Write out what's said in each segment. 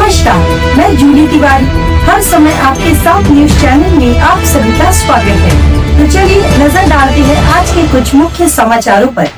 नमस्कार, मैं जूली तिवारी। हर समय आपके साथ न्यूज चैनल में आप सभी का स्वागत है। तो चलिए नजर डालते हैं आज के कुछ मुख्य समाचारों पर।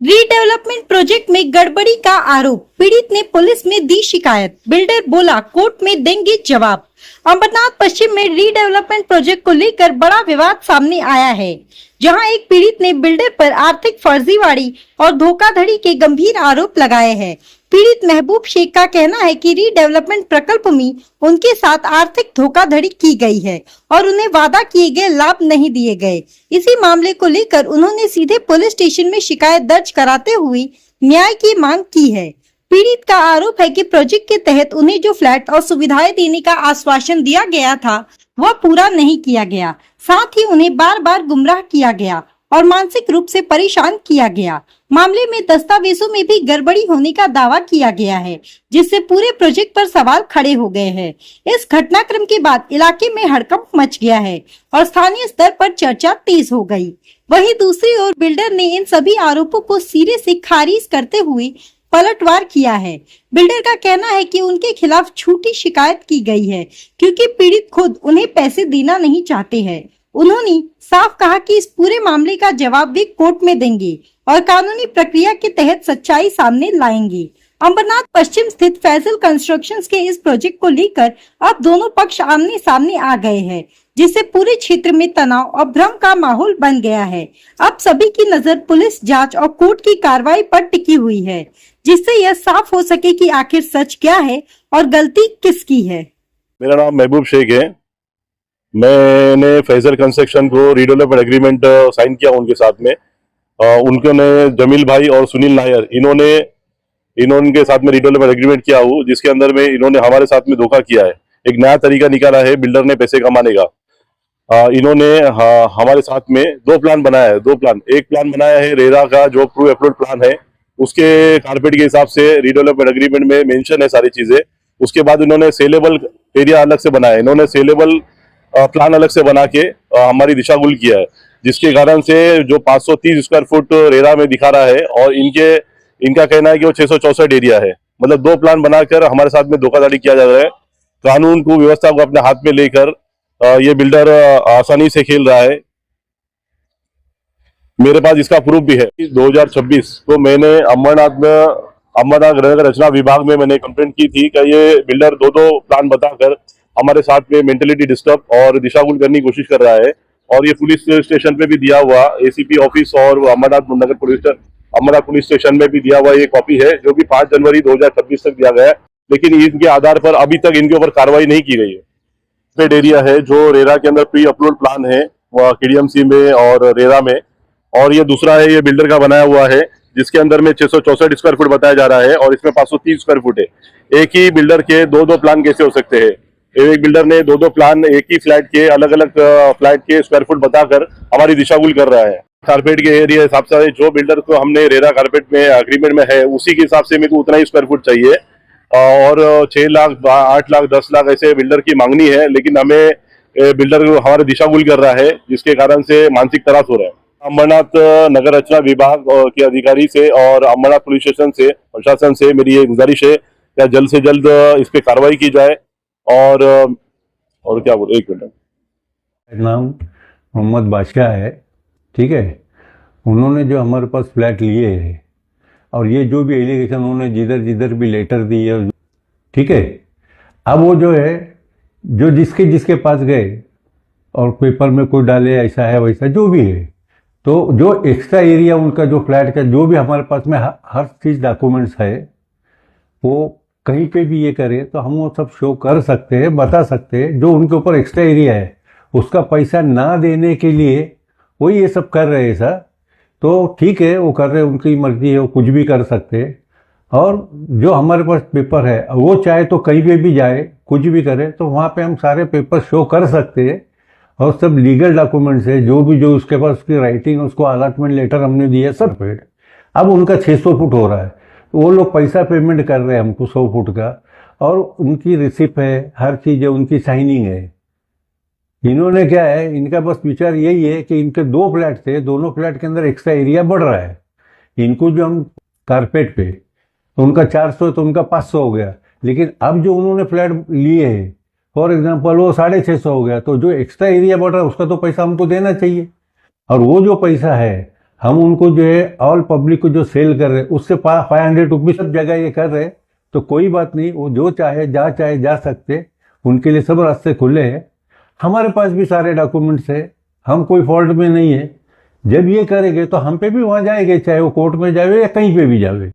रीडेवलपमेंट प्रोजेक्ट में गड़बड़ी का आरोप, पीड़ित ने पुलिस में दी शिकायत। बिल्डर बोला कोर्ट में देंगे जवाब। अंबरनाथ पश्चिम में रीडेवलपमेंट प्रोजेक्ट को लेकर बड़ा विवाद सामने आया है, जहां एक पीड़ित ने बिल्डर पर आर्थिक फर्जीवाड़ी और धोखाधड़ी के गंभीर आरोप लगाए हैं। पीड़ित महबूब शेख का कहना है कि रीडेवलपमेंट प्रकल्प में उनके साथ आर्थिक धोखाधड़ी की गई है और उन्हें वादा किए गए लाभ नहीं दिए गए। इसी मामले को लेकर उन्होंने सीधे पुलिस स्टेशन में शिकायत दर्ज कराते हुए न्याय की मांग की है। पीड़ित का आरोप है कि प्रोजेक्ट के तहत उन्हें जो फ्लैट और सुविधाएं देने का आश्वासन दिया गया था वह पूरा नहीं किया गया। साथ ही उन्हें बार बार गुमराह किया गया और मानसिक रूप से परेशान किया गया। मामले में दस्तावेजों में भी गड़बड़ी होने का दावा किया गया है, जिससे पूरे प्रोजेक्ट पर सवाल खड़े हो गए हैं। इस घटनाक्रम के बाद इलाके में हड़कंप मच गया है और स्थानीय स्तर पर चर्चा तेज हो गई। वहीं दूसरी ओर बिल्डर ने इन सभी आरोपों को सिरे से खारिज करते हुए पलटवार किया है। बिल्डर का कहना है कि उनके खिलाफ झूठी शिकायत की गई है, क्योंकि पीड़ित खुद उन्हें पैसे देना नहीं चाहते हैं। उन्होंने साफ कहा कि इस पूरे मामले का जवाब भी कोर्ट में देंगे और कानूनी प्रक्रिया के तहत सच्चाई सामने लाएंगे। अंबरनाथ पश्चिम स्थित फैसल कंस्ट्रक्शंस के इस प्रोजेक्ट को लेकर अब दोनों पक्ष आमने सामने आ गए हैं, जिससे पूरे क्षेत्र में तनाव और भ्रम का माहौल बन गया है। अब सभी की नजर पुलिस जांच और कोर्ट की कार्रवाई पर टिकी हुई है, जिससे यह साफ हो सके कि आखिर सच क्या है और गलती किसकी है। मेरा नाम महबूब शेख है। मैंने फैजल कंस्ट्रक्शन को रीडेवलपमेंट एग्रीमेंट साइन किया उनके साथ में। उनके ने जमील भाई और सुनील नायर इन्होंने साथ में रीडेवलपमेंट एग्रीमेंट किया हो, जिसके अंदर में इन्होंने हमारे साथ में धोखा किया है। एक नया तरीका निकाला है बिल्डर ने पैसे कमाने का। इन्होंने हमारे साथ में दो प्लान बनाया है। एक प्लान बनाया है रेरा का, जो प्रू अप्रूव्ड प्लान है, उसके कारपेट के हिसाब से रीडेवलपमेंट एग्रीमेंट में मेंशन है सारी चीजें। उसके बाद इन्होंने सेलेबल एरिया अलग से बनाया है। इन्होंने सेलेबल प्लान अलग से बना के हमारी दिशा गुल किया है, जिसके कारण से जो 530 स्क्वायर फुट रेरा में दिखा रहा है और इनका कहना है कि वो 664 एरिया है। मतलब दो प्लान बनाकर हमारे साथ में धोखाधड़ी किया जा रहा है। कानून को, व्यवस्था को अपने हाथ में लेकर ये बिल्डर आसानी से खेल रहा है। मेरे पास इसका प्रूफ भी है। 2026 को मैंने अमरनाथ नगर रचना विभाग में मैंने कंप्लेंट की थी कि ये बिल्डर दो प्लान बताकर हमारे साथ में मेंटलिटी डिस्टर्ब और दिशागुल करने की कोशिश कर रहा है। और ये पुलिस स्टेशन पे भी दिया हुआ, एसीपी ऑफिस और अमरनाथ पुलिस स्टेशन में भी दिया हुआ ये कॉपी है, जो कि 5 जनवरी 2026 तक दिया गया है। लेकिन इनके आधार पर अभी तक इनके ऊपर कार्रवाई नहीं की गई है। एरिया है जो रेरा के अंदर प्री अप्रूव्ड प्लान है, केडीएमसी में और रेरा में। और ये दूसरा है, ये बिल्डर का बनाया हुआ है, जिसके अंदर में 664 स्क्वायर फुट बताया जा रहा है और इसमें 530 स्क्वायर फुट है। एक ही बिल्डर के दो प्लान कैसे हो सकते हैं? एक बिल्डर ने दो प्लान एक ही फ्लैट के अलग अलग फ्लैट के स्क्वायर फुट बताकर हमारी दिशागुल कर रहा है। कारपेट के एरिया हिसाब से जो बिल्डर को हमने रेरा कारपेट में एग्रीमेंट में है, उसी के हिसाब से मेरे को उतना ही स्क्वायर फुट चाहिए। और 6 लाख 8 लाख 10 लाख ऐसे बिल्डर की मांगनी है, लेकिन हमें बिल्डर हमारे दिशागुल कर रहा है, जिसके कारण से मानसिक त्रास हो रहा है। अमरनाथ नगर रचना विभाग के अधिकारी से और अमरनाथ पुलिस स्टेशन से, प्रशासन से मेरी ये गुजारिश है कि जल्द से जल्द इस पे कार्रवाई की जाए। और क्या बोल, एक मिनट। नाम मोहम्मद बादशाह है, ठीक है। उन्होंने जो हमारे पास फ्लैट लिए है और ये जो भी एलिगेशन उन्होंने जिधर भी लेटर दिए, ठीक है। अब वो जो है, जो जिसके पास गए और पेपर में कोई डाले ऐसा है वैसा जो भी है, तो जो एक्स्ट्रा एरिया उनका जो फ्लैट का जो भी हमारे पास में हर चीज़ डॉक्यूमेंट्स है, वो कहीं पे भी ये करें तो हम वो सब शो कर सकते हैं, बता सकते हैं। जो उनके ऊपर एक्स्ट्रा एरिया है उसका पैसा ना देने के लिए वो ये सब कर रहे हैं सर, तो ठीक है, वो कर रहे हैं, उनकी मर्जी है, वो कुछ भी कर सकते हैं। और जो हमारे पास पेपर है, वो चाहे तो कहीं पे भी जाए, कुछ भी करे, तो वहाँ पे हम सारे पेपर शो कर सकते हैं और सब लीगल डॉक्यूमेंट्स है, जो उसके पास उसकी राइटिंग, उसको अलॉटमेंट लेटर हमने दिया सब पे। अब उनका 600 फुट हो रहा है, वो लोग पैसा पेमेंट कर रहे हैं हमको 100 फुट का, और उनकी रिसिप्ट है, हर चीज़ है, उनकी साइनिंग है। इन्होंने क्या है, इनका बस विचार यही है कि इनके 2 फ्लैट थे, दोनों फ्लैट के अंदर एक्स्ट्रा एरिया बढ़ रहा है। इनको जो हम कारपेट पे, तो उनका 400 तो उनका 500 हो गया। लेकिन अब जो उन्होंने फ्लैट लिए हैं, फॉर एग्जांपल वो 650 हो गया, तो जो एक्स्ट्रा एरिया बढ़ रहा है उसका तो पैसा हमको देना चाहिए। और वो जो पैसा है हम उनको जो है ऑल पब्लिक को जो सेल कर रहे हैं उससे 500 रुपीज सब जगह ये कर रहे हैं। तो कोई बात नहीं, वो जो चाहे जा सकते, उनके लिए सब रास्ते खुले हैं। हमारे पास भी सारे डॉक्यूमेंट्स है, हम कोई फॉल्ट में नहीं है। जब ये करेंगे तो हम पे भी वहां जाएंगे, चाहे वो कोर्ट में जावे या कहीं पे भी जावे।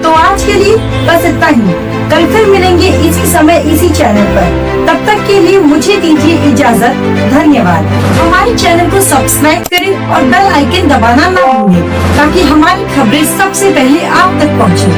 तो आज के लिए बस इतना ही। कल फिर मिलेंगे इसी समय इसी चैनल पर। तब तक के लिए मुझे दीजिए इजाजत। धन्यवाद। हमारे चैनल को सब्सक्राइब करें और बेल आइकन दबाना ना भूलें ताकि हमारी खबरें सबसे पहले आप तक पहुंचे।